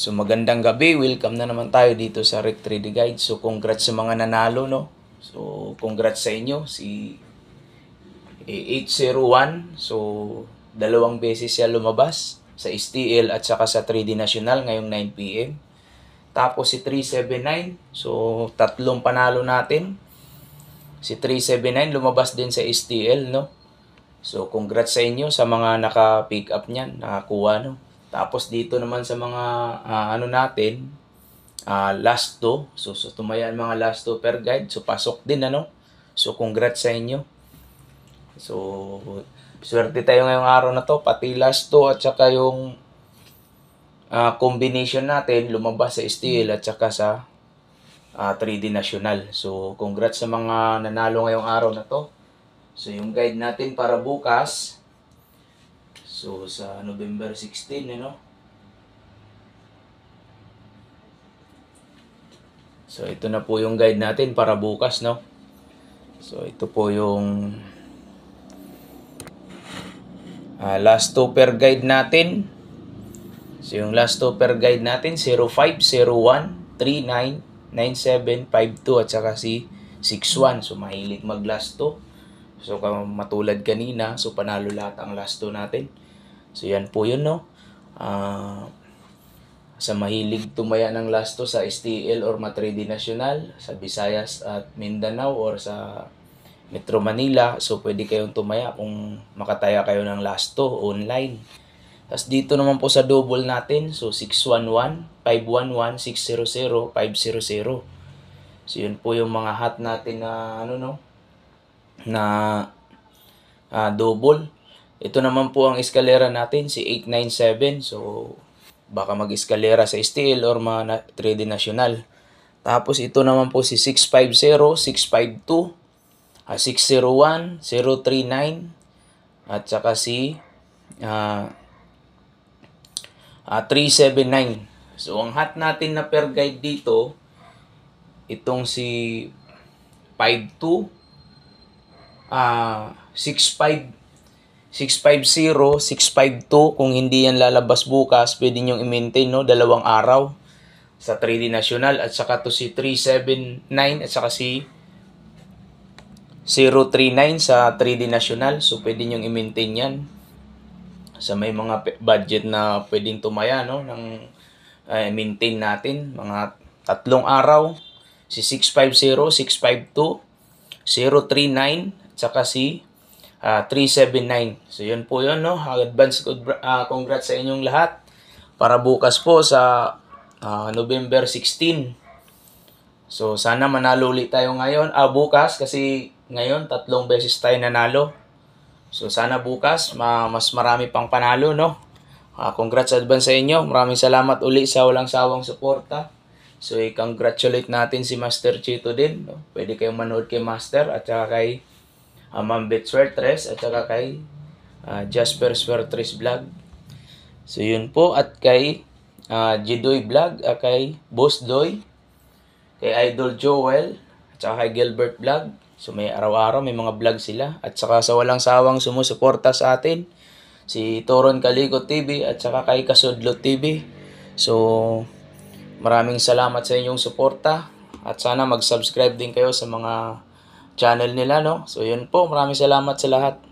So magandang gabi, welcome na naman tayo dito sa Rick 3D Guide. So congrats sa mga nanalo, no? So congrats sa inyo, si 801. So dalawang beses siya lumabas sa STL at saka sa 3D National ngayong 9 PM. Tapos si 379, so tatlong panalo natin. Si 379 lumabas din sa STL, no? So congrats sa inyo sa mga naka-pick up niyan, nakakuha, no? Tapos dito naman sa mga natin, last 2. So tumayan mga last 2 per guide. So pasok din, ano? So congrats sa inyo. So swerte tayo ngayong araw na to. Pati last 2 at saka yung combination natin lumabas sa STL at saka sa 3D National. So congrats sa mga nanalo ngayong araw na to. So yung guide natin para bukas, so sa November 16, ano? So ito na po yung guide natin para bukas, no? So ito po yung last 2 per guide natin. So yung last 2 per guide natin, 05, 01, 39, 97, 52 at saka si 61. So mahilig mag last 2. So matulad kanina, so panalo lahat ang last 2 natin. So yan po yun, no? Sa mahilig tumaya ng last 2 sa STL or 3D National, sa Visayas at Mindanao or sa Metro Manila, so pwede kayong tumaya kung makataya kayo ng last 2 online. Tapos dito naman po sa double natin, so 611, 511, 600, 500. So yun po yung mga hot natin na double. Ito naman po ang eskalera natin, si 897. So baka mag-eskalera sa STL or 3D National. Tapos ito naman po si 650, 652, 601, 039 at saka si 379. So ang hot natin na per guide dito, itong si 52, 650, 652. Kung hindi yan lalabas bukas, pwede nyong i-maintain, no? 2 araw sa 3D National. At saka to si 379 at saka si 039 sa 3D National. So pwede nyong i-maintain yan sa may mga budget na pwedeng tumaya, no? Ng maintain natin mga 3 araw, si 650, 652, 039 at saka si 379. So yun po yun, no? Advance congrats sa inyong lahat para bukas po sa November 16. So sana manalo ulit tayo ngayon, bukas, kasi ngayon 3 beses tayo nanalo. So sana bukas mas marami pang panalo, no? Congrats advance sa inyo. Maraming salamat uli sa walang sawang suporta. So i-congratulate natin si Master Chito din, no? Pwede kayong manood kay Master at saka kay Ma'am Bet Swertres at saka kay Jasper Swertres Vlog. So yun po, at kay Jidoy Vlog, kay Boss Doy, kay Idol Joel at saka kay Gilbert Vlog. So may araw-araw may mga vlog sila. At saka sa walang sawang sumusuporta sa atin, si Toron Calico TV at saka kay Kasudlo TV. So maraming salamat sa inyong suporta at sana mag-subscribe din kayo sa mga channel nila, no? So yun po, maraming salamat sa lahat.